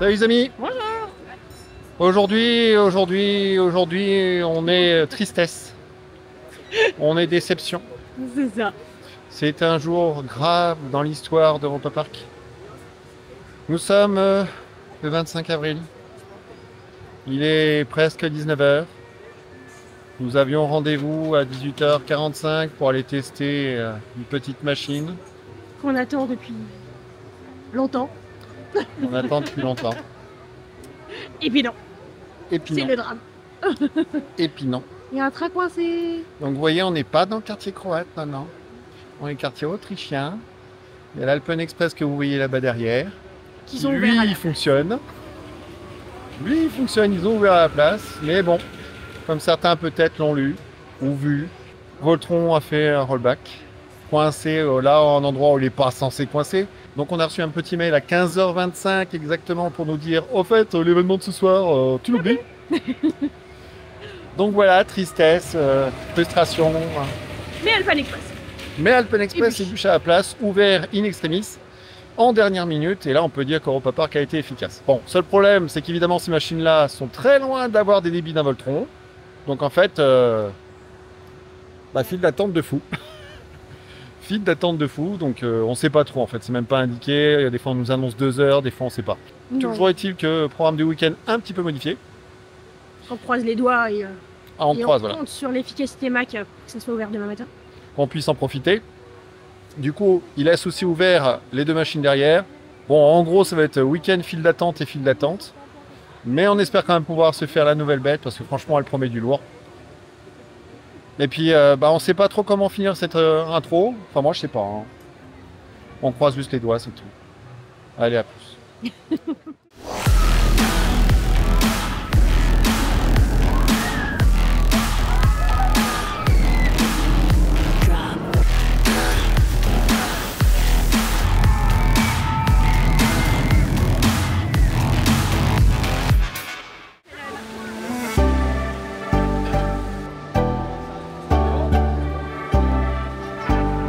Salut les amis. Bonjour. Aujourd'hui, on est tristesse. On est déception. C'est ça. C'est un jour grave dans l'histoire d'Europa Park. Nous sommes le 25 avril. Il est presque 19 h. Nous avions rendez-vous à 18 h 45 pour aller tester une petite machine. Qu'on attend depuis longtemps. On attend depuis longtemps. Et puis non, Et puis c'est non. le drame. Et puis non. Il y a un train coincé. Donc vous voyez, on n'est pas dans le quartier croate, non. On est quartier autrichien. Il y a l'Alpen Express que vous voyez là-bas derrière. Qui sont Lui, ouverts à il fonctionne. Lui, il fonctionne, ils ont ouvert à la place. Mais bon, comme certains peut-être l'ont lu ou vu, Voltron a fait un rollback. Coincé là, en endroit où il n'est pas censé coincer. Donc on a reçu un petit mail à 15 h 25 exactement pour nous dire « Au fait, l'événement de ce soir, tu l'oublies ?» Donc voilà, tristesse, frustration. Mais Alpen Express. Mais Alpen Express Et est puis- bûché à la place, ouvert in extremis, en dernière minute. Et là, on peut dire qu'Europa Park a été efficace. Bon, seul problème, c'est qu'évidemment, ces machines-là sont très loin d'avoir des débits d'un Voltron. Donc en fait, file d'attente de fou. File d'attente de fou, donc on sait pas trop en fait, c'est même pas indiqué. Des fois, on nous annonce 2 heures, des fois, on sait pas. Non, Toujours est-il que programme du week-end un petit peu modifié. on croise les doigts et, Ah, on et croise, on voilà. compte sur l'efficacité Mac pour que ça soit ouvert demain matin. Qu'on puisse en profiter. Du coup, il laisse aussi ouvert les deux machines derrière. Bon, en gros, ça va être week-end, file d'attente et file d'attente. Mais on espère quand même pouvoir se faire la nouvelle bête parce que franchement, elle promet du lourd. Et puis, on sait pas trop comment finir cette intro. Enfin, moi, je sais pas. Hein. On croise juste les doigts, c'est tout. Allez, à plus.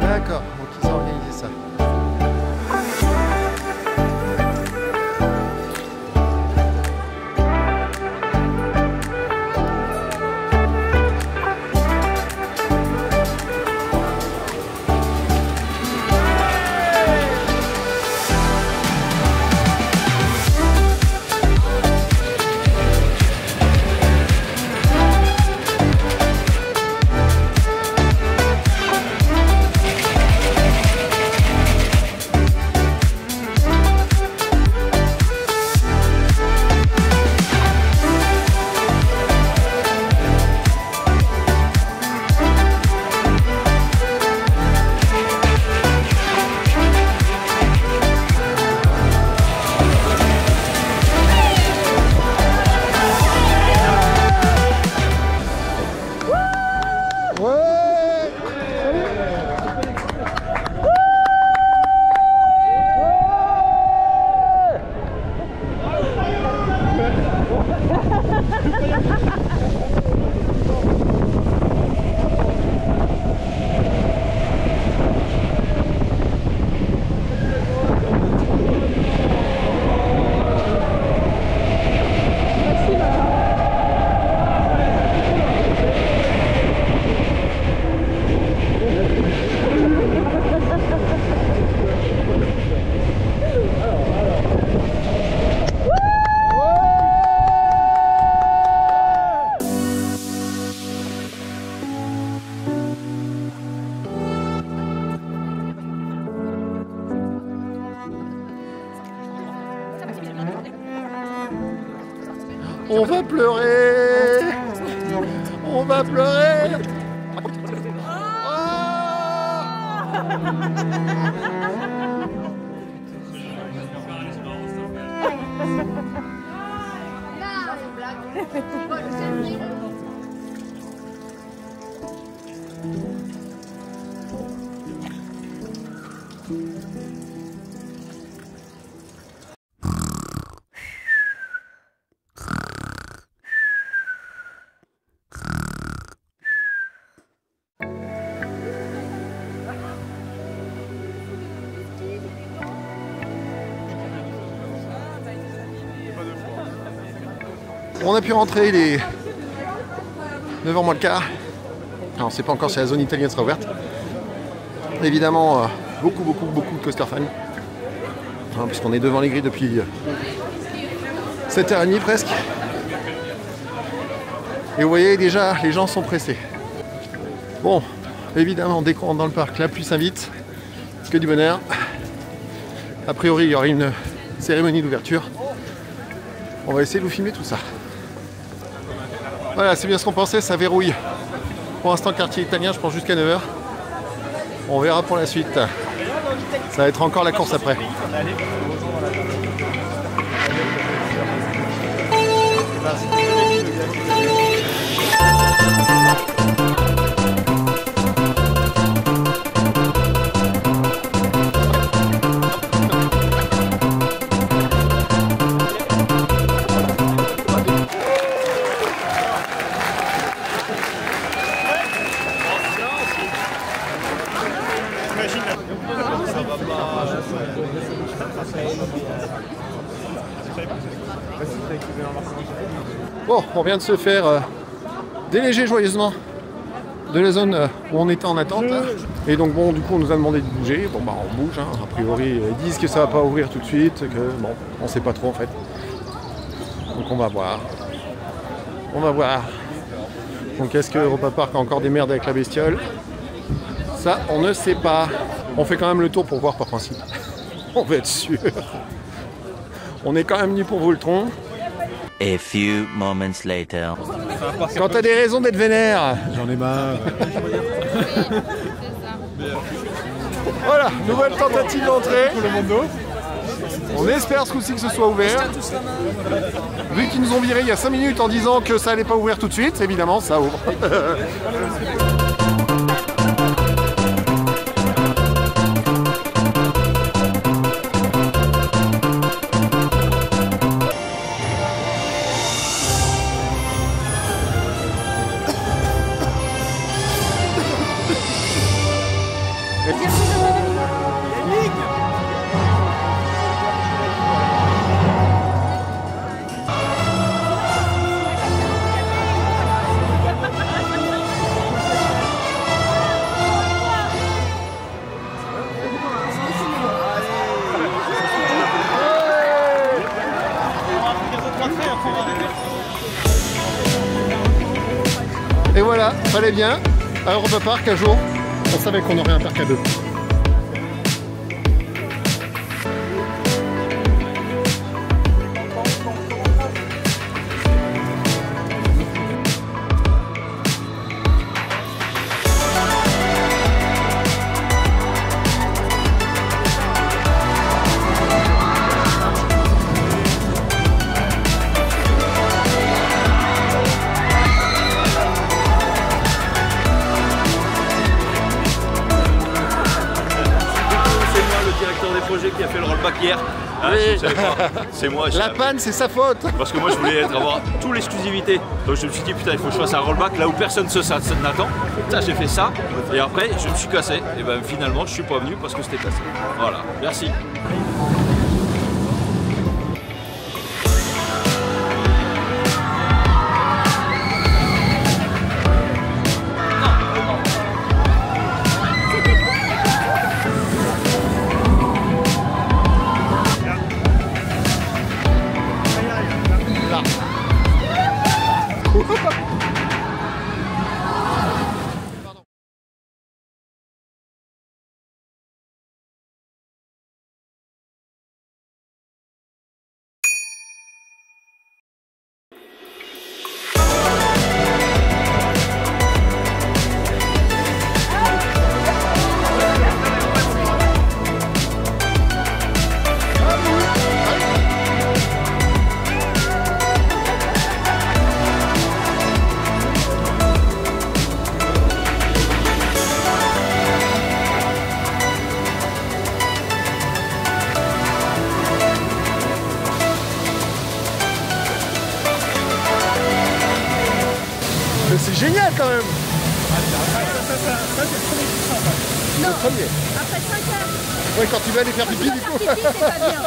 D'accord, donc ils ont organisé ça. Ouais! On va pleurer! On va pleurer! On a pu rentrer, il est 9h moins le quart. Alors on ne sait pas encore si la zone italienne sera ouverte. Évidemment, beaucoup de coaster fans. Hein, puisqu'on est devant les grilles depuis 7h30 presque. Et vous voyez déjà, les gens sont pressés. Bon, évidemment, dès qu'on rentre dans le parc, la pluie s'invite. Que du bonheur. A priori, il y aura une cérémonie d'ouverture. On va essayer de vous filmer tout ça. Voilà, c'est bien ce qu'on pensait, ça verrouille. Pour l'instant, quartier italien, je pense jusqu'à 9h. On verra pour la suite. Ça va être encore la course après. Bon, on vient de se faire déléger joyeusement de la zone où on était en attente. Et donc bon, du coup on nous a demandé de bouger. Bon bah on bouge, hein. A priori ils disent que ça va pas ouvrir tout de suite, que bon, on sait pas trop en fait. Donc on va voir. On va voir. Donc est-ce que Europa Park a encore des merdes avec la bestiole? Ça, on ne sait pas. On fait quand même le tour pour voir par principe. On veut être sûr. On est quand même venu pour Voltron. A few moments later. Quand t'as des raisons d'être vénère. J'en ai marre. Voilà, nouvelle tentative d'entrée. On espère ce coup-ci que ce soit ouvert. Vu qu'ils nous ont viré il y a 5 minutes en disant que ça allait pas ouvrir tout de suite, évidemment, ça ouvre. Et voilà, fallait bien, à Europa Park un jour, on savait qu'on aurait un parc à deux. Qui a fait le rollback hier. Hein, Oui. si vous savez pas, c'est moi. La panne, c'est sa faute. Parce que moi je voulais avoir toute l'exclusivité. Donc je me suis dit putain il faut que je fasse un rollback là où personne n'attend. Ça j'ai fait ça et après je me suis cassé. Et ben finalement je suis pas venu parce que c'était cassé. Voilà, merci. Mais c'est génial quand même. Non, Le premier. après 5 heures. Ouais, quand tu vas aller faire Quand tu pipi vas du faire coup. pipi, c'est pas bien.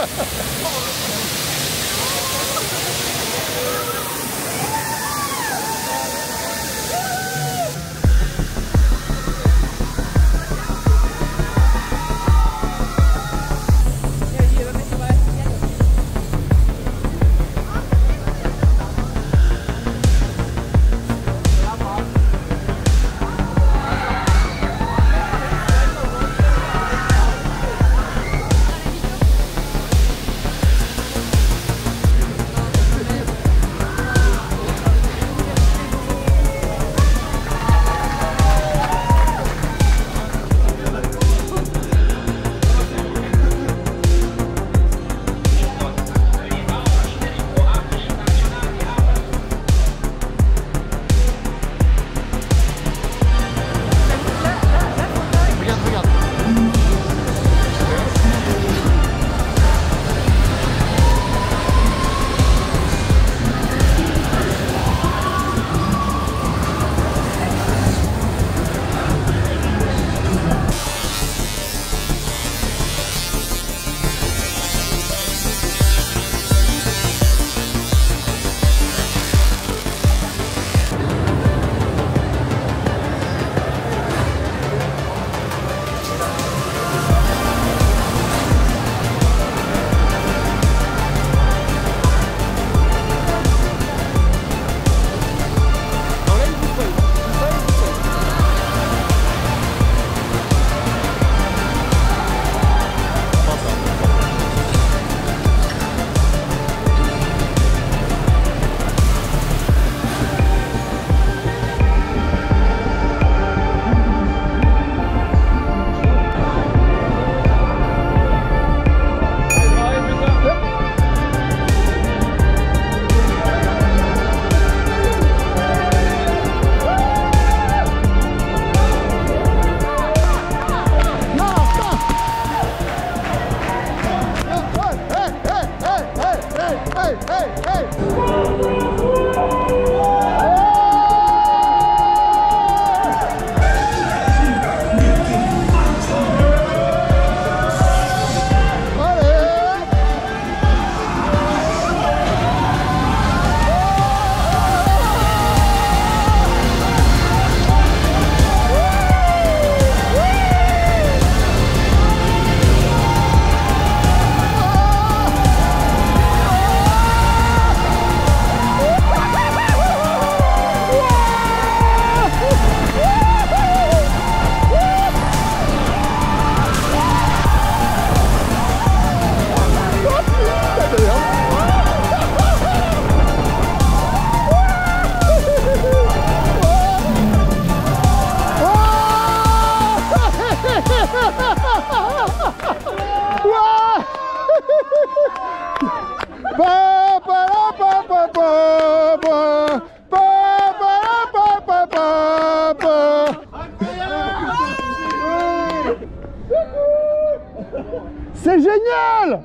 C'est génial!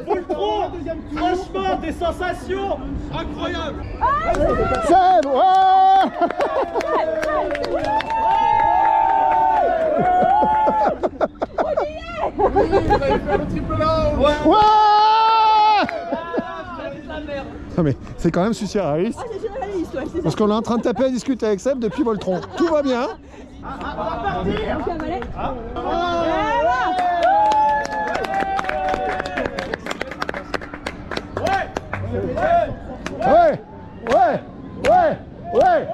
Voltron, franchement, des sensations incroyables. C'est ouais! Ouais! Non mais c'est quand même surréaliste. Ah, c'est généraliste, ouais, c'est ça. Parce qu'on est en train de taper à discuter avec Seb depuis Voltron. Tout va bien. Ouais! Ouais! Ouais! Ouais!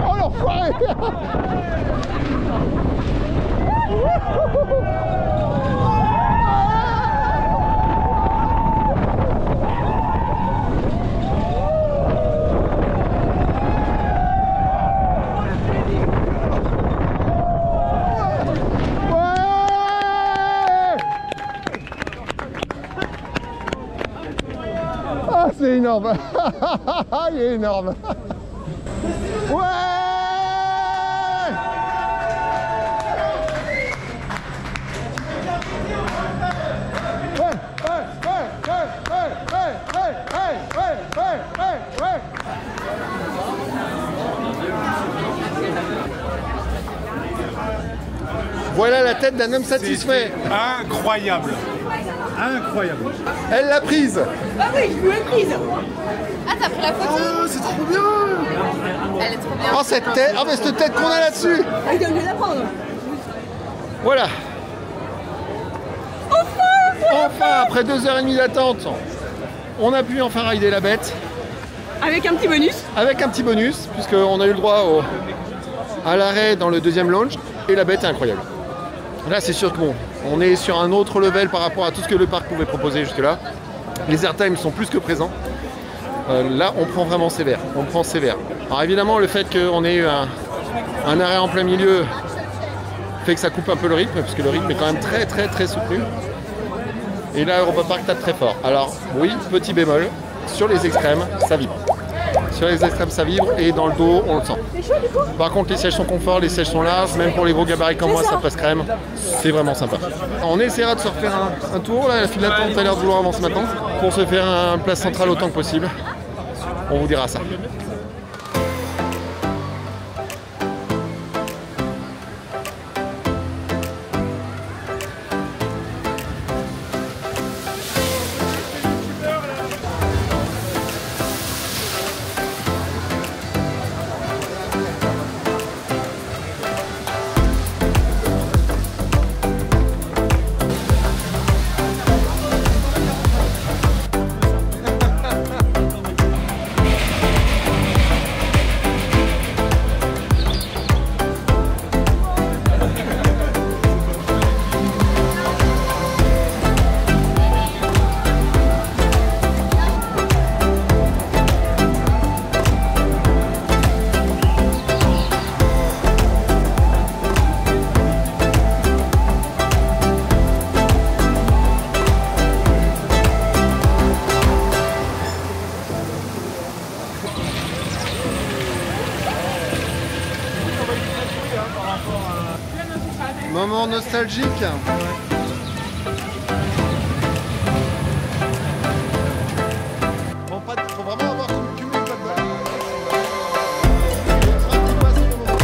Oh l'enfoiré! Ah, c'est énorme! Il est énorme! Ouais! Voilà la tête d'un homme satisfait. Incroyable. Incroyable. Elle l'a prise. Ah oui, je lui ai prise. Ah, t'as pris la photo? Oh, c'est trop bien. Elle est trop bien. Oh, cette tête. Oh, mais cette tête qu'on a là-dessus. Ah, il vient de la prendre. Voilà. Enfin, après 2h30 d'attente, on a pu enfin rider la bête. Avec un petit bonus. Avec un petit bonus, puisqu'on a eu le droit à l'arrêt dans le deuxième launch. Et la bête est incroyable. Là, c'est sûr que bon, on est sur un autre level par rapport à tout ce que le parc pouvait proposer jusque-là. Les airtimes sont plus que présents. Là, on prend vraiment sévère. On prend sévère. Alors évidemment, le fait qu'on ait eu un arrêt en plein milieu fait que ça coupe un peu le rythme, puisque le rythme est quand même très très très soutenu. Et là, Europa Park tape très fort. Alors oui, petit bémol, sur les extrêmes, ça vibre. Sur les extrêmes, ça vibre, et dans le dos, on le sent. Par contre, les sièges sont confort, les sièges sont larges, même pour les gros gabarits comme moi, ça passe crème. C'est vraiment sympa. On essaiera de se refaire un tour. Là, la file d'attente a l'air de vouloir avancer maintenant, pour se faire une place centrale autant que possible. On vous dira ça. moment nostalgique. Bon, faut vraiment avoir cumulé pas de balles. Le train qui passe au moment.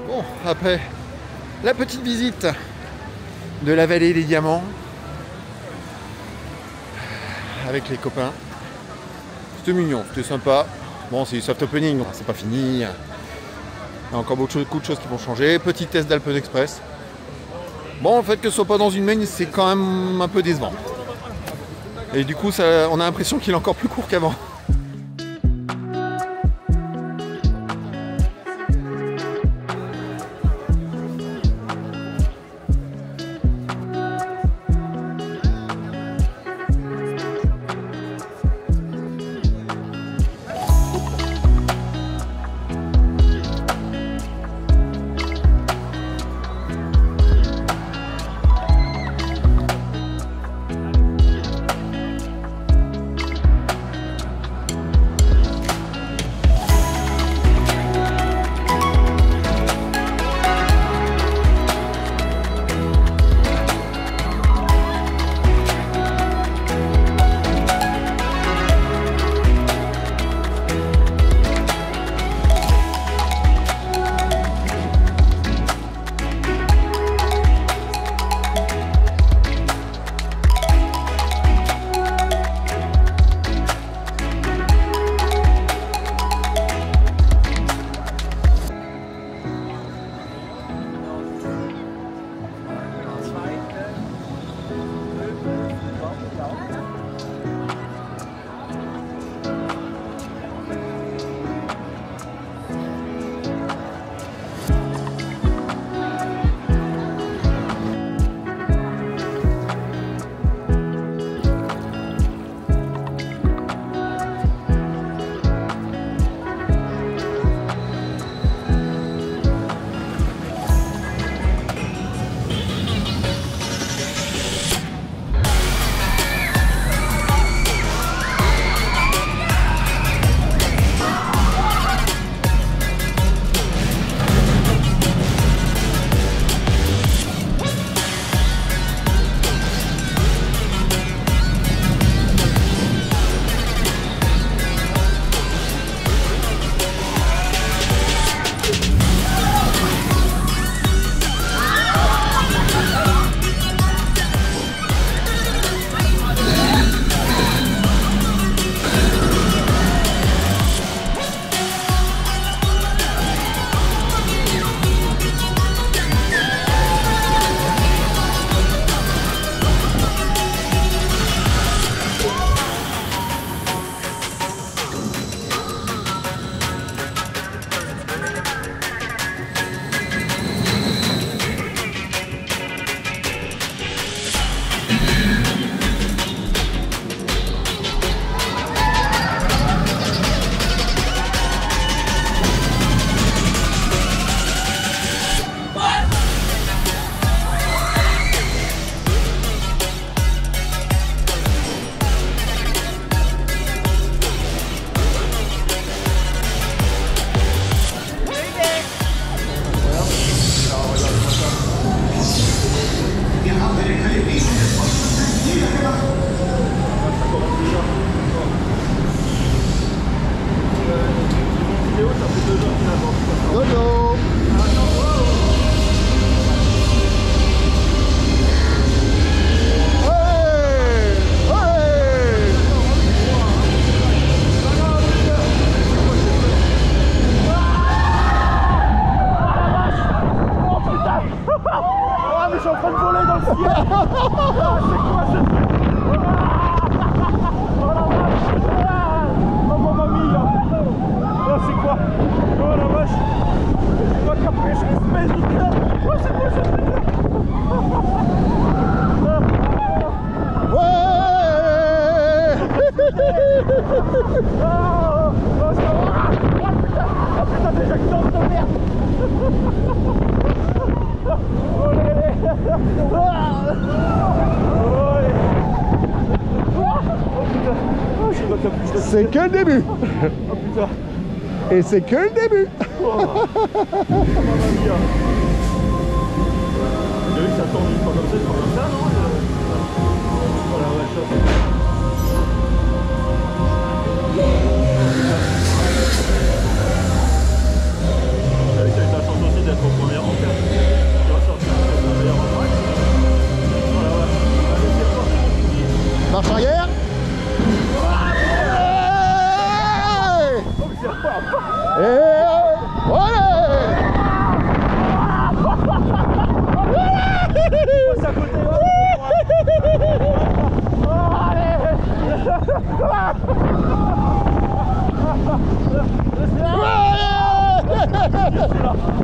Bon, après la petite visite de la vallée des diamants avec les copains, c'était mignon, c'était sympa. Bon, c'est du soft opening, c'est pas fini. Il y a encore beaucoup de choses qui vont changer. Petit test d'Alpen Express. Bon, le fait que ce soit pas dans une main, c'est quand même un peu décevant. Et du coup, on a l'impression qu'il est encore plus court qu'avant. C'est que le début. Et c'est que le début. Marche arrière. Et voilà.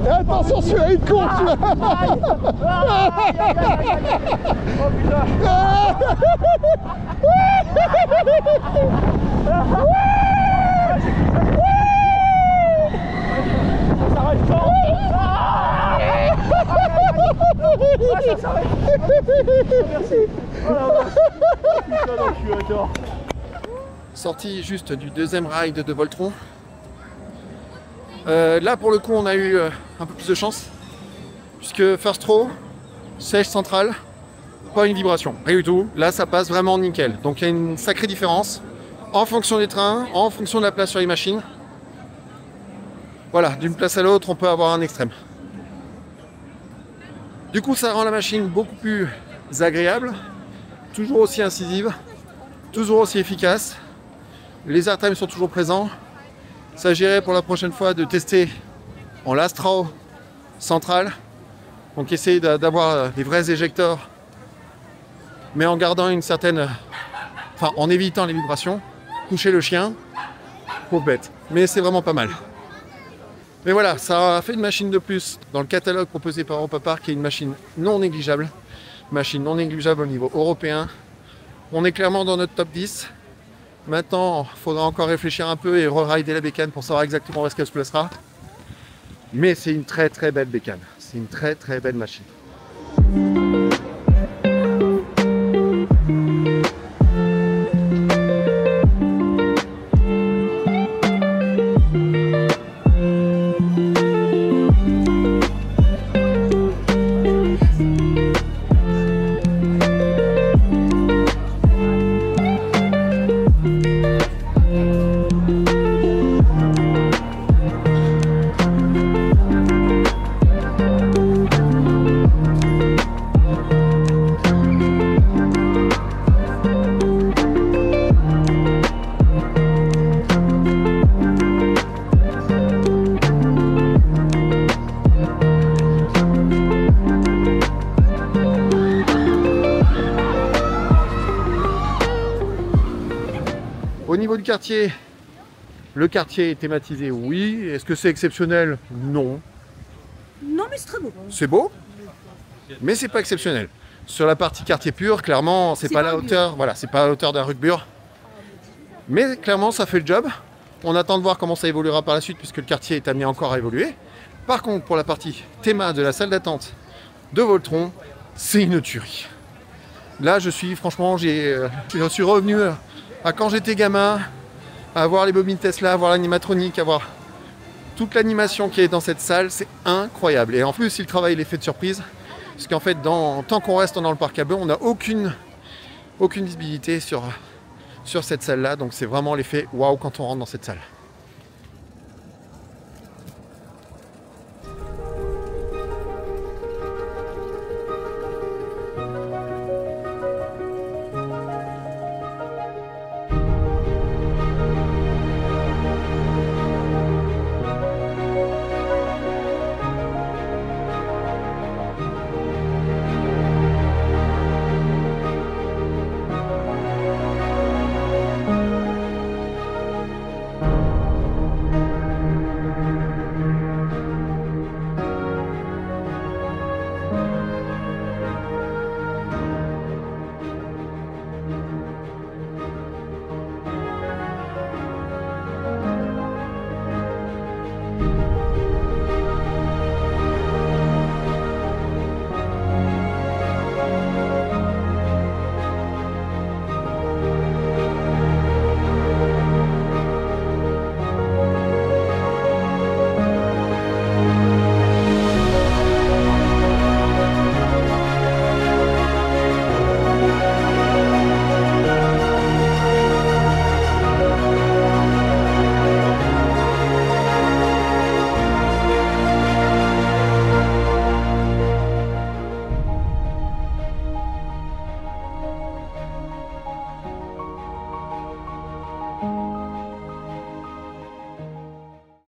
Et attention, celui-là il court, Sortie juste du deuxième ride de Voltron. Là pour le coup on a eu un peu plus de chance puisque first row, siège central, pas une vibration, rien du tout. Là ça passe vraiment nickel. Donc il y a une sacrée différence en fonction des trains, en fonction de la place sur les machines. Voilà, d'une place à l'autre on peut avoir un extrême. Du coup ça rend la machine beaucoup plus agréable, toujours aussi incisive, toujours aussi efficace. Les airtime sont toujours présents. Il s'agirait pour la prochaine fois de tester en last row central. Donc essayer d'avoir des vrais éjecteurs, mais en gardant une certaine... Enfin, en évitant les vibrations. Coucher le chien, pauvre bête. Mais c'est vraiment pas mal. Mais voilà, ça a fait une machine de plus dans le catalogue proposé par Europa Park, qui est une machine non négligeable. Machine non négligeable au niveau européen. On est clairement dans notre top 10. Maintenant, il faudra encore réfléchir un peu et re-rider la bécane pour savoir exactement où est-ce qu'elle se placera. Mais c'est une très très belle bécane. C'est une très très belle machine. Au niveau du quartier, le quartier est thématisé, oui. Est-ce que c'est exceptionnel? Non. Non, mais c'est très beau. C'est beau, mais c'est pas exceptionnel. Sur la partie quartier pur, clairement, c'est pas à la hauteur, voilà, c'est pas à la hauteur d'un Rugbur. Mais clairement, ça fait le job. On attend de voir comment ça évoluera par la suite, puisque le quartier est amené encore à évoluer. Par contre, pour la partie théma de la salle d'attente de Voltron, c'est une tuerie. Là, je suis, franchement, je suis revenu à quand j'étais gamin, à voir les bobines Tesla, à voir l'animatronique, à voir toute l'animation qui est dans cette salle, c'est incroyable. Et en plus, il travaille l'effet de surprise, parce qu'en fait, tant qu'on reste dans le parc à bœufs, on n'a aucune visibilité sur cette salle-là. Donc c'est vraiment l'effet waouh quand on rentre dans cette salle.